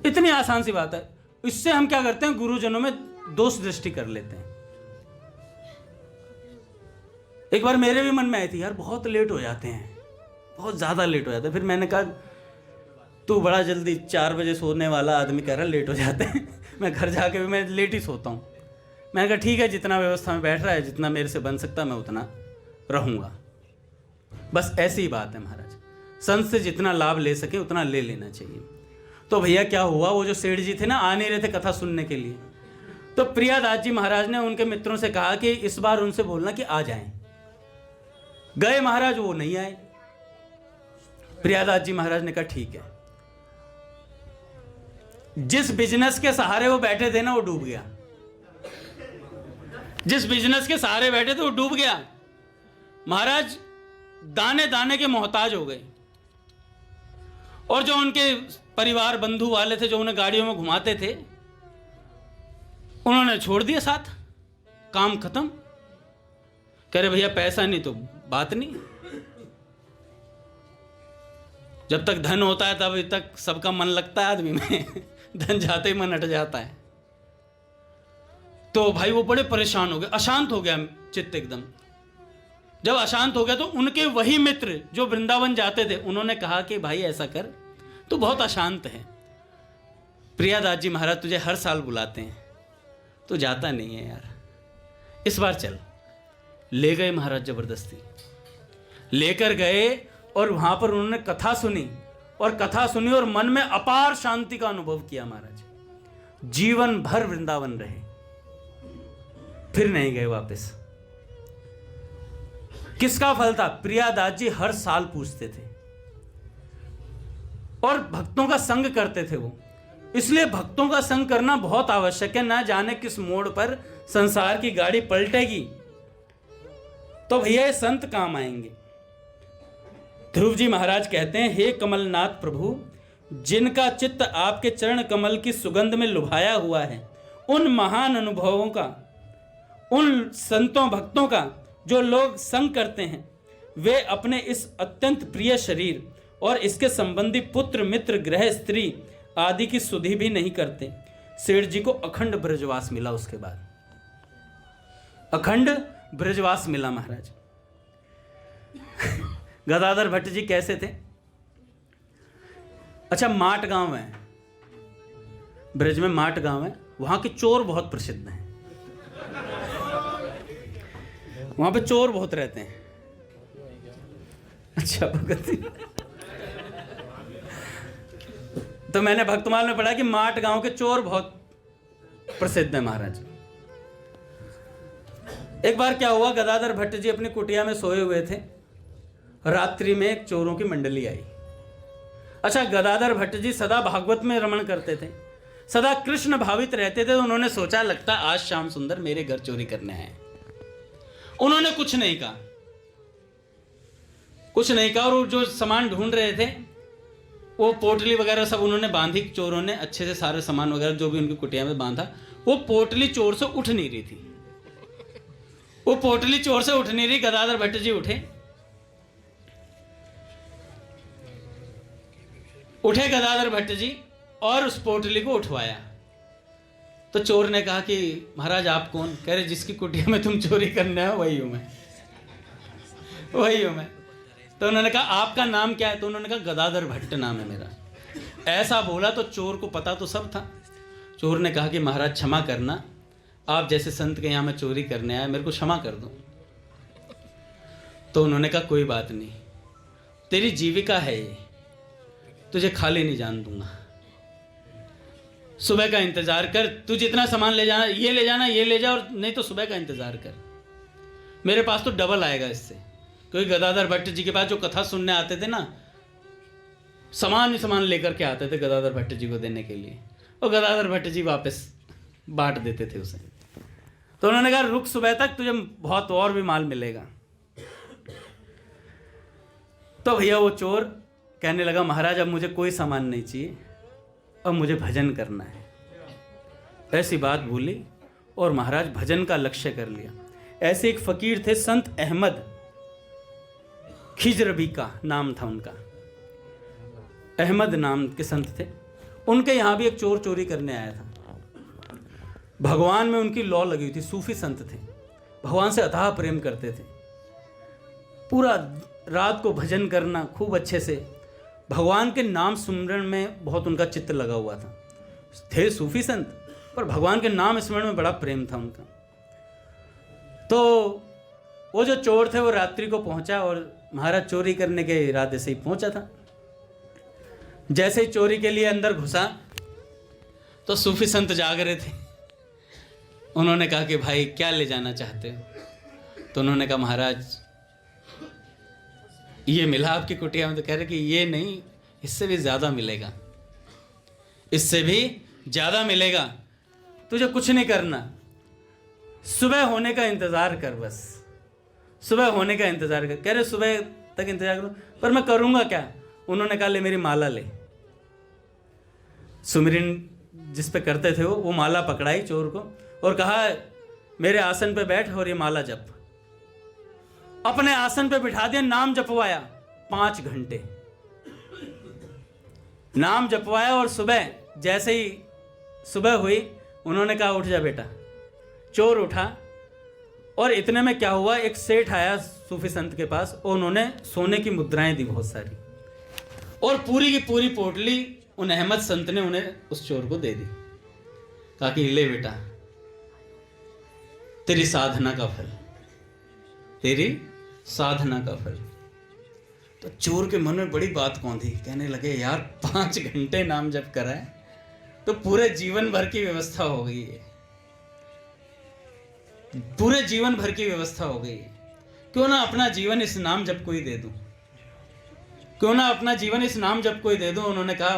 इतनी आसान सी बात है। इससे हम क्या करते हैं? गुरुजनों में दोष दृष्टि कर लेते हैं। एक बार मेरे भी मन में आई थी यार बहुत लेट हो जाते हैं, बहुत ज्यादा लेट हो जाते हैं। फिर मैंने कहा तू बड़ा जल्दी 4 बजे सोने वाला आदमी कह रहा लेट हो जाते हैं। मैं घर जाके भी मैं लेट ही सोता हूँ। मैंने कहा ठीक है, जितना व्यवस्था में बैठ रहा है, जितना मेरे से बन सकता मैं उतना रहूँगा। बस ऐसी ही बात है महाराज। संत से जितना लाभ ले सके उतना ले लेना चाहिए। तो भैया क्या हुआ, वो जो सेठ जी थे ना आ नहीं रहे थे कथा सुनने के लिए। तो प्रियादास जी महाराज ने उनके मित्रों से कहा कि इस बार उनसे बोलना कि आ जाएं। गए महाराज, वो नहीं आए। प्रियादास जी महाराज ने कहा ठीक है। जिस बिजनेस के सहारे वो बैठे थे ना वो डूब गया। जिस बिजनेस के सहारे बैठे थे वो डूब गया। महाराज दाने दाने के मोहताज हो गए। और जो उनके परिवार बंधु वाले थे जो उन्हें गाड़ियों में घुमाते थे, उन्होंने छोड़ दिया साथ, काम खत्म। कह रहे भैया पैसा नहीं तो बात नहीं। जब तक धन होता है तब तक सबका मन लगता है आदमी में। धन जाते ही मन हट जाता है। तो भाई वो बड़े परेशान हो गए, अशांत हो गया चित्त एकदम। जब अशांत हो गया तो उनके वही मित्र जो वृंदावन जाते थे उन्होंने कहा कि भाई ऐसा कर, तू बहुत अशांत है, प्रियादास जी महाराज तुझे हर साल बुलाते हैं, तू जाता नहीं है यार, इस बार चल। ले गए महाराज, जबरदस्ती लेकर गए और वहां पर उन्होंने कथा सुनी और मन में अपार शांति का अनुभव किया महाराज। जीवन भर वृंदावन रहे, फिर नहीं गए वापस। किसका फल था? प्रियादास जी हर साल पूछते थे और भक्तों का संग करते थे। वो इसलिए भक्तों का संग करना बहुत आवश्यक है, ना जाने किस मोड़ पर संसार की गाड़ी पलटेगी, तो भैया ये संत काम आएंगे। ध्रुव जी महाराज कहते हैं, हे कमलनाथ प्रभु, जिनका चित्त आपके चरण कमल की सुगंध में लुभाया हुआ है, उन महान अनुभवों का, उन संतों भक्तों का जो लोग संग करते हैं, वे अपने इस अत्यंत प्रिय शरीर और इसके संबंधी पुत्र मित्र गृह स्त्री आदि की सुधि भी नहीं करते। सेठ जी को अखंड ब्रजवास मिला, उसके बाद अखंड ब्रजवास मिला महाराज। गदाधर भट्ट जी कैसे थे? अच्छा, माट गांव है, ब्रज में माट गांव है, वहां के चोर बहुत प्रसिद्ध हैं, वहां पे चोर बहुत रहते हैं। अच्छा भगत जी, तो मैंने भक्तमाल में पढ़ा कि माट गांव के चोर बहुत प्रसिद्ध है महाराज। एक बार क्या हुआ, गदाधर भट्ट जी अपनी कुटिया में सोए हुए थे, रात्रि में एक चोरों की मंडली आई। अच्छा, गदाधर भट्ट जी सदा भागवत में रमण करते थे, सदा कृष्ण भावित रहते थे, तो उन्होंने सोचा लगता आज श्याम सुंदर मेरे घर चोरी करने आए। उन्होंने कुछ नहीं कहा, कुछ नहीं कहा, और जो सामान ढूंढ रहे थे वो पोटली वगैरह सब उन्होंने बांधी, चोरों ने अच्छे से सारे सामान वगैरह जो भी उनकी कुटिया में बांधा। वो पोटली चोर से उठ नहीं रही थी, वो पोटली चोर से उठ नहीं रही। गदाधर भट्ट जी उठे गदाधर भट्ट जी और उस पोटली को उठवाया। तो चोर ने कहा कि महाराज आप कौन? कह रहे जिसकी कुटिया में तुम चोरी करने हो वही हूं मैं, वही हूं मैं। तो उन्होंने कहा आपका नाम क्या है? तो उन्होंने कहा गदाधर भट्ट नाम है मेरा। ऐसा बोला तो चोर को पता तो सब था। चोर ने कहा कि महाराज क्षमा करना, आप जैसे संत के यहाँ मैं चोरी करने आया, मेरे को क्षमा कर दो। तो उन्होंने कहा कोई बात नहीं, तेरी जीविका है ये, तुझे खाली नहीं जान दूंगा, सुबह का इंतजार कर, तू जितना सामान ले जाना ये ले जाना, ये ले जा, और नहीं तो सुबह का इंतजार कर, मेरे पास तो डबल आएगा इससे। क्योंकि गदाधर भट्ट जी के पास जो कथा सुनने आते थे ना, सामान ही सामान लेकर के आते थे गदाधर भट्ट जी को देने के लिए, और गदाधर भट्ट जी वापस बांट देते थे उसे। तो उन्होंने कहा रुक सुबह तक, तुझे बहुत और भी माल मिलेगा। तो भैया वो चोर कहने लगा महाराज अब मुझे कोई सामान नहीं चाहिए, अब मुझे भजन करना है। ऐसी बात बोली और महाराज भजन का लक्ष्य कर लिया। ऐसे एक फकीर थे संत अहमद, खिजरबी का नाम था उनका, अहमद नाम के संत थे। उनके यहां भी एक चोर चोरी करने आया था। भगवान में उनकी लौ लगी हुई थी, सूफी संत थे, भगवान से अथाह प्रेम करते थे, पूरा रात को भजन करना खूब अच्छे से, भगवान के नाम सुमरण में बहुत उनका चित्त लगा हुआ था। थे सूफी संत पर भगवान के नाम स्मरण में बड़ा प्रेम था उनका। तो वो जो चोर थे वो रात्रि को पहुंचा और महाराज चोरी करने के इरादे से ही पहुंचा था। जैसे ही चोरी के लिए अंदर घुसा तो सूफी संत जाग रहे थे। उन्होंने कहा कि भाई क्या ले जाना चाहते हो? तो उन्होंने कहा महाराज ये मिला आपकी कुटिया में। तो कह रहे कि ये नहीं, इससे भी ज़्यादा मिलेगा, इससे भी ज़्यादा मिलेगा, तुझे कुछ नहीं करना, सुबह होने का इंतज़ार कर, बस सुबह होने का इंतज़ार कर। कह रहे सुबह तक इंतज़ार करूँ, पर मैं करूँगा क्या? उन्होंने कहा ले मेरी माला ले। सुमिरन जिस पे करते थे वो माला पकड़ाई चोर को और कहा मेरे आसन पे बैठ और ये माला जप। अपने आसन पे बिठा दिया, नाम जपवाया 5 घंटे नाम जपवाया। और सुबह जैसे ही सुबह हुई उन्होंने कहा उठ जा बेटा। चोर उठा और इतने में क्या हुआ, एक सेठ आया सूफी संत के पास और उन्होंने सोने की मुद्राएं दी बहुत सारी, और पूरी की पूरी पोटली उन अहमद संत ने उन्हें उस चोर को दे दी। कहा कि ले बेटा तेरी साधना का फल, तेरी साधना का फल। तो चोर के मन में बड़ी बात कौन थी, कहने लगे यार 5 घंटे नाम जप करा है तो पूरे जीवन भर की व्यवस्था हो गई है, पूरे जीवन भर की व्यवस्था हो गई है। क्यों ना अपना जीवन इस नाम जप को ही दे दूं, क्यों ना अपना जीवन इस नाम जप को ही दे दूं। उन्होंने कहा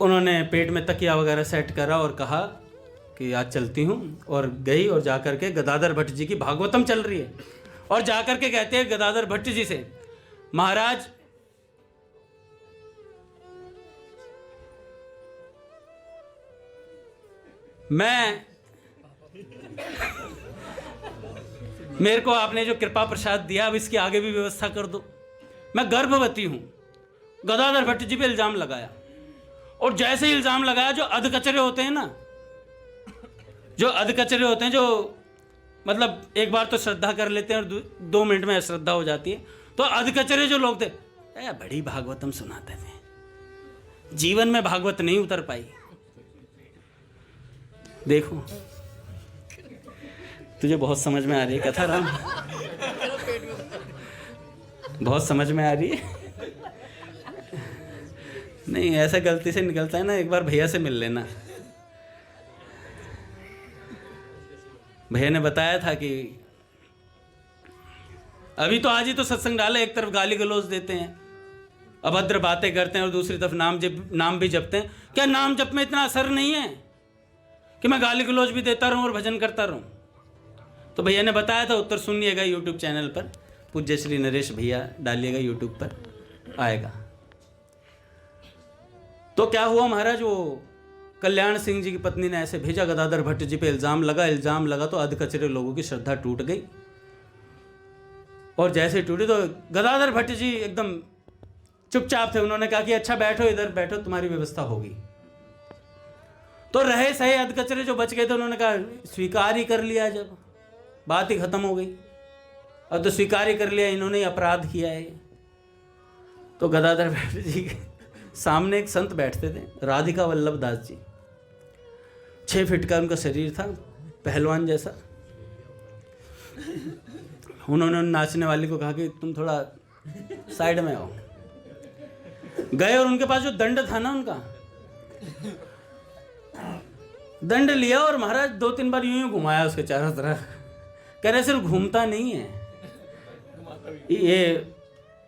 उन्होंने पेट में तकिया वगैरह सेट करा और कहा कि आज चलती हूँ, और गई और जाकर के गदाधर भट्ट जी की भागवतम चल रही है, और जाकर के कहते हैं गदाधर भट्ट जी से, महाराज मेरे को आपने जो कृपा प्रसाद दिया अब इसकी आगे भी व्यवस्था कर दो, मैं गर्भवती हूं। गदाधर भट्ट जी पे इल्जाम लगाया, और जैसे ही इल्जाम लगाया, जो अधकचरे होते हैं ना, जो अधकचरे होते हैं, जो मतलब एक बार तो श्रद्धा कर लेते हैं और 2 मिनट में अश्रद्धा हो जाती है, तो अधकचरे जो लोग थे, बड़ी भागवतम सुनाते थे, जीवन में भागवत नहीं उतर पाई। देखो तुझे बहुत समझ में आ रही है कथा राम, बहुत समझ में आ रही है। नहीं, ऐसा गलती से निकलता है ना, एक बार भैया से मिल लेना। भैया ने बताया था कि अभी तो आज ही तो सत्संग डाला, एक तरफ गाली गलौज देते हैं, अभद्र बातें करते हैं, और दूसरी तरफ नाम भी जपते हैं। क्या नाम जप में इतना असर नहीं है कि मैं गाली गलौज भी देता रहूं और भजन करता रहूं? तो भैया ने बताया था, उत्तर सुनिएगा यूट्यूब चैनल पर, पूज्य श्री नरेश भैया डालिएगा यूट्यूब पर, आएगा। तो क्या हुआ महाराज, वो कल्याण सिंह जी की पत्नी ने ऐसे भेजा, गदाधर भट्ट जी पे इल्जाम लगा तो अधकचरे लोगों की श्रद्धा टूट गई, और जैसे टूटी तो गदाधर भट्ट जी एकदम चुपचाप थे। उन्होंने कहा कि अच्छा बैठो, इधर बैठो, तुम्हारी व्यवस्था होगी। तो रहे सहे अधकचरे जो बच गए थे, उन्होंने कहा स्वीकार ही कर लिया, जब बात ही खत्म हो गई, अब तो स्वीकार ही कर लिया, इन्होंने ही अपराध किया है। तो गदाधर भट्ट जी के सामने एक संत बैठते थे, राधिका वल्लभ दास जी, 6 फीट का उनका शरीर था, पहलवान जैसा। उन्होंने नाचने वाली को कहा कि तुम थोड़ा साइड में आओ। गए और उनके पास जो दंड था ना, उनका दंड लिया और महाराज 2-3 बार यूं ही घुमाया उसके चारों तरफ। कह रहे सिर्फ घूमता नहीं है, ये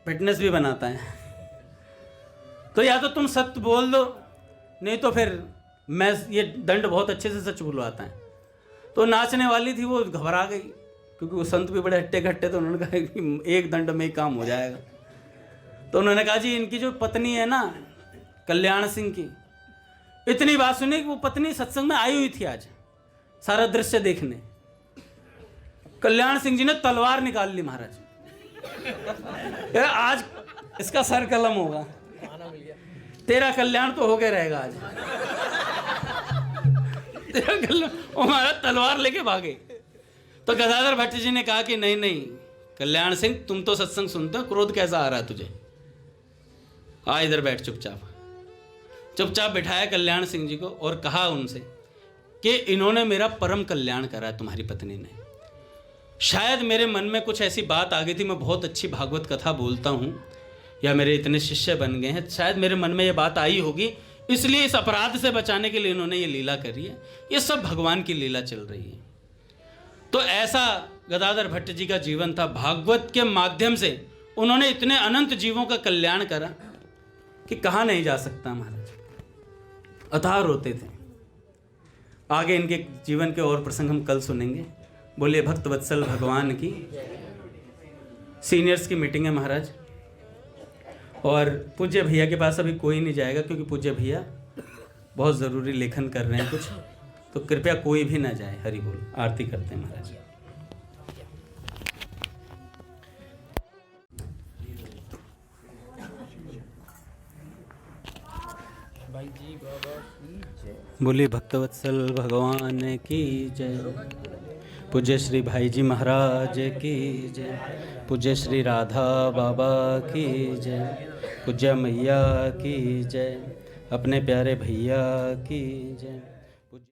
फिटनेस भी बनाता है। तो या तो तुम सत्य बोल दो, नहीं तो फिर मैं ये दंड बहुत अच्छे से सच बुलवाता है। तो नाचने वाली थी, वो घबरा गई, क्योंकि वो संत भी बड़े हट्टे घट्टे। तो उन्होंने कहा कि एक दंड में ही काम हो जाएगा। तो उन्होंने कहा जी, इनकी जो पत्नी है ना कल्याण सिंह की, इतनी बात सुनी कि वो पत्नी सत्संग में आई हुई थी आज सारा दृश्य देखने। कल्याण सिंह जी ने तलवार निकाल ली महाराज, आज इसका सर कलम होगा, तेरा कल्याण तो हो गया रहेगा आज। तेरा कल्याण, हमारा तलवार लेके भागे। तो गदाधर भट्ट जी ने कहा कि नहीं नहीं कल्याण सिंह, तुम तो सत्संग सुनते हो, क्रोध कैसा आ रहा है तुझे, आ इधर बैठ चुपचाप। चुपचाप बिठाया कल्याण सिंह जी को और कहा उनसे कि इन्होंने मेरा परम कल्याण करा, तुम्हारी पत्नी ने। शायद मेरे मन में कुछ ऐसी बात आ गई थी, मैं बहुत अच्छी भागवत कथा बोलता हूँ, या मेरे इतने शिष्य बन गए हैं, शायद मेरे मन में ये बात आई होगी, इसलिए इस अपराध से बचाने के लिए इन्होंने ये लीला करी है। ये सब भगवान की लीला चल रही है। तो ऐसा गदाधर भट्ट जी का जीवन था। भागवत के माध्यम से उन्होंने इतने अनंत जीवों का कल्याण करा कि कहा नहीं जा सकता महाराज। अथाह रोते थे। आगे इनके जीवन के और प्रसंग हम कल सुनेंगे। बोलिए भक्त वत्सल भगवान की। सीनियर्स की मीटिंग है महाराज, और पूज्य भैया के पास अभी कोई नहीं जाएगा, क्योंकि पूज्य भैया बहुत ज़रूरी लेखन कर रहे हैं कुछ, तो कृपया कोई भी ना जाए। हरि बोल। आरती करते हैं महाराज। बोलिए भक्तवत्सल भगवान की जय। पूज्य श्री भाई जी महाराज की जय। पूज्य श्री राधा बाबा की जय। पूज्य मैया की जय। अपने प्यारे भैया की जय।